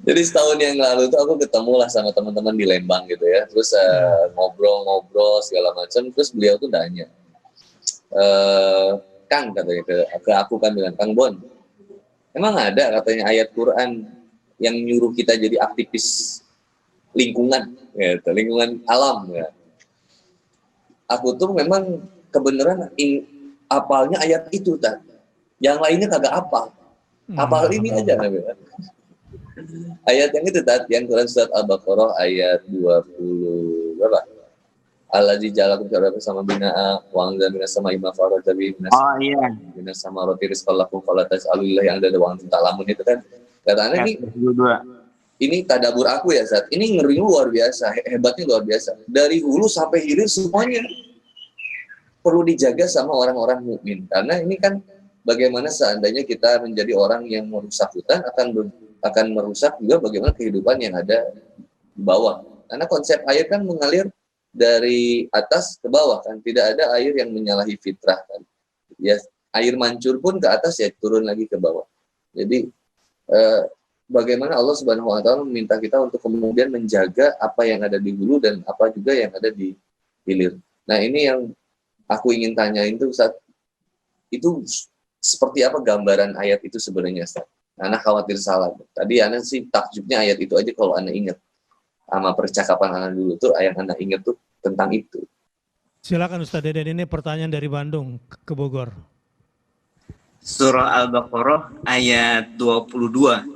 Jadi setahun yang lalu tuh aku ketemu lah sama teman-teman di Lembang gitu ya. Terus ngobrol-ngobrol segala macam. Terus beliau tuh nanya, Kang katanya ke aku kan bilang, Kang Bon, emang ada katanya ayat Quran yang nyuruh kita jadi aktivis lingkungan, gitu, lingkungan alam ya. Aku tuh memang kebenaran apalnya ayat itu tak. Yang lainnya kagak apal. Apal ini aja Nabi. Ayat yang itu tat, yang Quran surat Al-Baqarah ayat 20 berapa? Allazi ja'alakum syaraba sama bina'a wa anzala minas sama'i ma'an farajabi minas sama roti rizqallakum fala tas'alulillahi yang ada wa antum ta'lamun itu kan. Katanya ini tadabbur aku ya Zat. Ini ngeri luar biasa, hebatnya luar biasa. Dari hulu sampai hilir semuanya perlu dijaga sama orang-orang mukmin. Karena ini kan bagaimana seandainya kita menjadi orang yang merusak hutan akan merusak juga bagaimana kehidupan yang ada di bawah. Karena konsep air kan mengalir dari atas ke bawah kan, tidak ada air yang menyalahi fitrah kan. Ya, air mancur pun ke atas ya turun lagi ke bawah. Jadi bagaimana Allah Subhanahu wa taala meminta kita untuk kemudian menjaga apa yang ada di hulu dan apa juga yang ada di hilir. Nah, ini yang aku ingin tanyain tuh Ustaz. Itu seperti apa gambaran ayat itu sebenarnya Ustaz? Anak khawatir salah. Tadi Ana sih takjubnya ayat itu aja kalau Ana ingat. Sama percakapan Ana dulu tuh ayat Ana ingat tuh tentang itu. Silakan Ustaz Deden, ini pertanyaan dari Bandung ke Bogor. Surah Al-Baqarah ayat 22.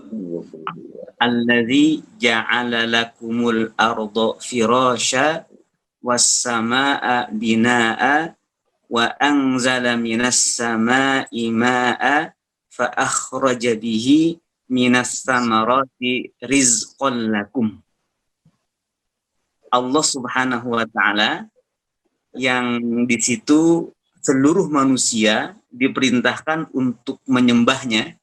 Allazi ja'ala lakumul arda firasya was samaa'a binaa'a wa anzala minas samaa'i maa'a fa akhraja bihi minas samarati rizqan lakum. Allah Subhanahu wa taala yang di situ seluruh manusia diperintahkan untuk menyembahnya,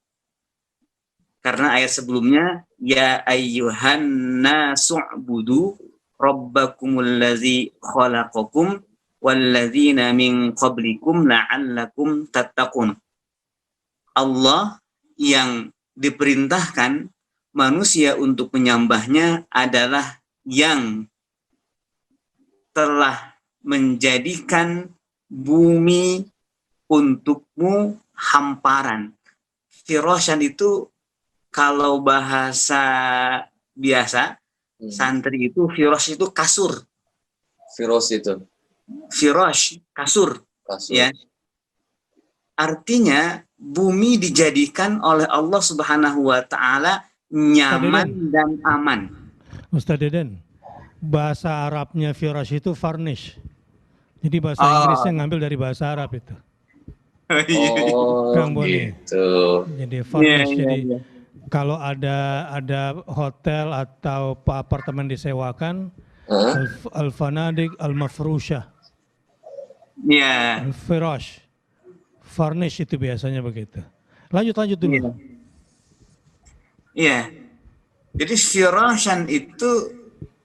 karena ayat sebelumnya ya ayyuhan nasu'budu rabbakumul ladzi khalaqakum walladzina min qablikum la'allakum tattaqun. Allah yang diperintahkan manusia untuk menyembahnya adalah yang telah menjadikan bumi untukmu hamparan. Firasyan itu kalau bahasa biasa santri itu firas itu kasur. Firas itu. Firas, kasur. Ya. Artinya bumi dijadikan oleh Allah Subhanahu wa taala nyaman dan aman. Ustaz Deden, bahasa Arabnya firas itu varnish. Jadi bahasa Inggrisnya ngambil dari bahasa Arab itu. Kang Boni. Gitu. Jadi varnish. Jadi kalau ada hotel atau apartemen disewakan, al-fanadik al-mafrushah. Al-firash. Varnish itu biasanya begitu. Lanjut dulu. Iya. Jadi firashan itu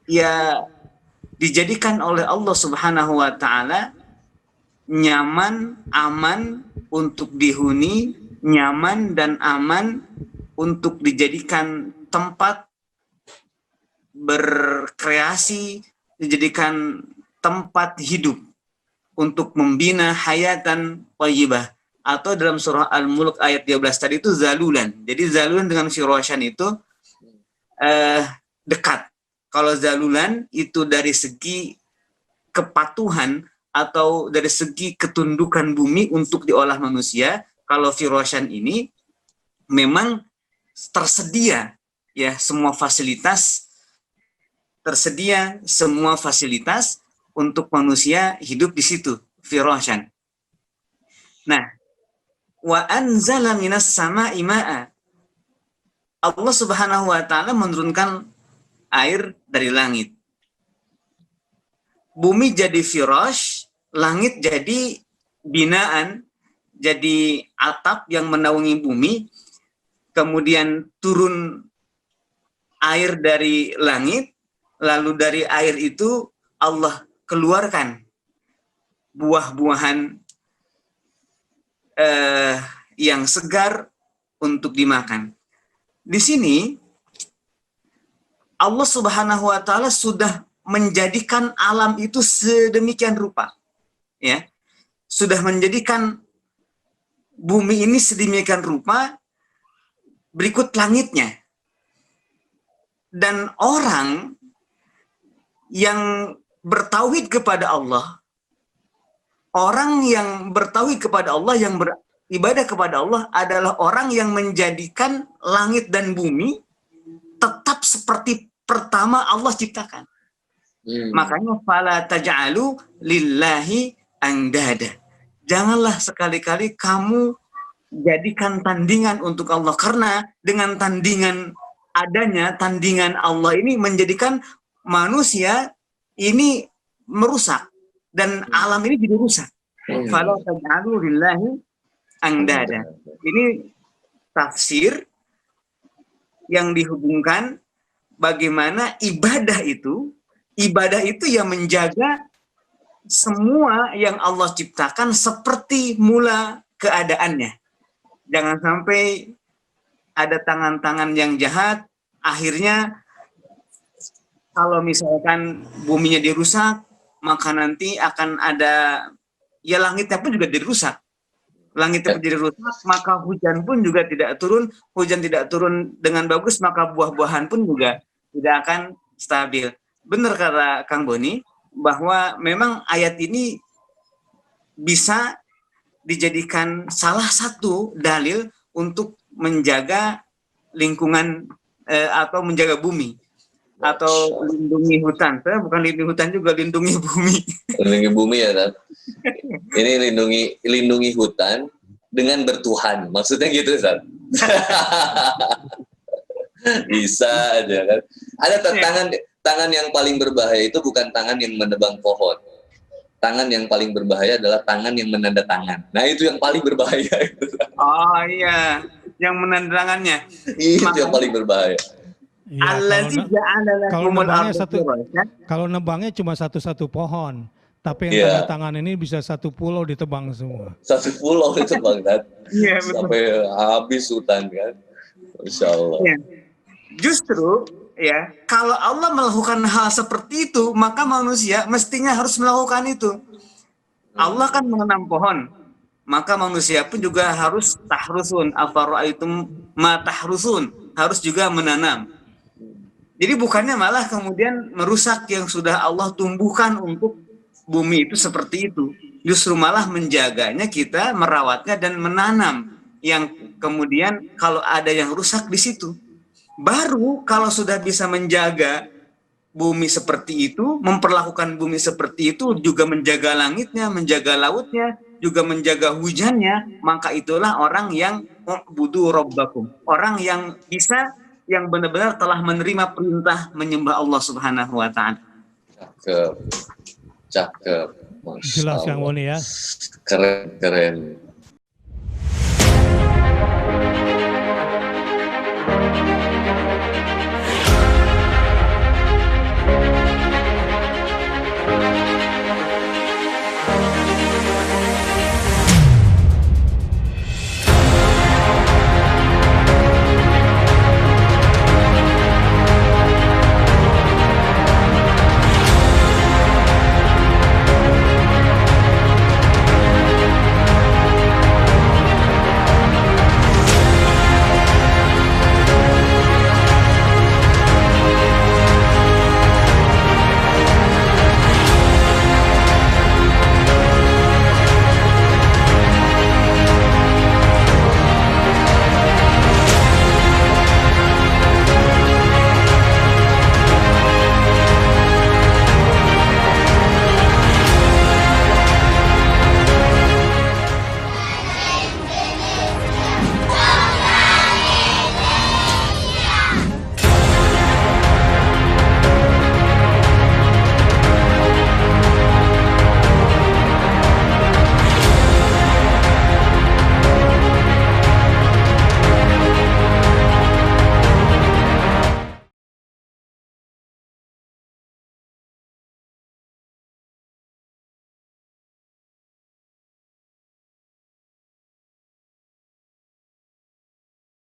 ya dijadikan oleh Allah Subhanahu wa taala nyaman, aman untuk dihuni, nyaman dan aman untuk dijadikan tempat berkreasi, dijadikan tempat hidup untuk membina hayatan thayyibah. Atau dalam surah Al-Mulk ayat 13 tadi itu zalulan. Jadi zalulan dengan firasyan itu dekat. Kalau zalulan itu dari segi kepatuhan atau dari segi ketundukan bumi untuk diolah manusia. Kalau firasyan ini memang tersedia ya semua fasilitas untuk manusia hidup di situ, firasyan. Nah, wa anzala minas sama'i ma'a. Allah Subhanahu wa taala menurunkan air dari langit. Bumi jadi firash, langit jadi binaan, jadi atap yang menaungi bumi. Kemudian turun air dari langit, lalu dari air itu Allah keluarkan buah-buahan yang segar untuk dimakan. Di sini Allah Subhanahu wa taala sudah menjadikan alam itu sedemikian rupa. Ya. Sudah menjadikan bumi ini sedemikian rupa, berikut langitnya. Dan orang yang bertauhid kepada Allah, orang yang bertauhid kepada Allah, yang beribadah kepada Allah adalah orang yang menjadikan langit dan bumi tetap seperti pertama Allah ciptakan. Makanya fala taj'alu lillahi andada. Janganlah sekali-kali kamu jadikan tandingan untuk Allah, karena dengan tandingan adanya tandingan Allah ini menjadikan manusia ini merusak dan alam ini jadi rusak. Fala taj'alu lillahi andada. Ini tafsir yang dihubungkan bagaimana ibadah itu yang menjaga semua yang Allah ciptakan seperti mula keadaannya. Jangan sampai ada tangan-tangan yang jahat, akhirnya kalau misalkan buminya dirusak, maka nanti akan ada, ya langitnya pun juga dirusak. Langitnya pun jadi rusak, maka hujan pun juga tidak turun. Hujan tidak turun dengan bagus, maka buah-buahan pun juga tidak akan stabil. Benar kata Kang Boni, bahwa memang ayat ini bisa dijadikan salah satu dalil untuk menjaga lingkungan atau menjaga bumi atau lindungi hutan. Saya bukan lindungi hutan juga, lindungi bumi. Lindungi bumi ya, Tat. Ini lindungi hutan dengan bertuhan. Maksudnya gitu, Tat. Bisa aja kan. Ada tangan yang paling berbahaya itu bukan tangan yang menebang pohon. Tangan yang paling berbahaya adalah tangan yang menandatangan. Nah, itu yang paling berbahaya. Oh iya, yang menandatangannya. Itu yang paling berbahaya. Ya, kalau nebangnya cuma satu pohon, tapi yang tanda tangan ini bisa satu pulau ditebang semua. Satu pulau ditebang kan? Iya, sampai habis hutan kan? Insya Allah. Ya. Justru ya, kalau Allah melakukan hal seperti itu, maka manusia mestinya harus melakukan itu. Allah kan menanam pohon, maka manusia pun juga harus tahrusun, afara'aitum ma tahrusun, harus juga menanam. Jadi bukannya malah kemudian merusak yang sudah Allah tumbuhkan untuk bumi itu seperti itu. Justru malah menjaganya, kita merawatnya dan menanam. Yang kemudian kalau ada yang rusak di situ, baru kalau sudah bisa menjaga bumi seperti itu, memperlakukan bumi seperti itu, juga menjaga langitnya, menjaga lautnya, juga menjaga hujannya, maka itulah orang yang u'budu rabbakum. Orang yang bisa, yang benar-benar telah menerima perintah menyembah Allah Subhanahu wa taala. Cakep. Jelas Kang Boni ya. Keren.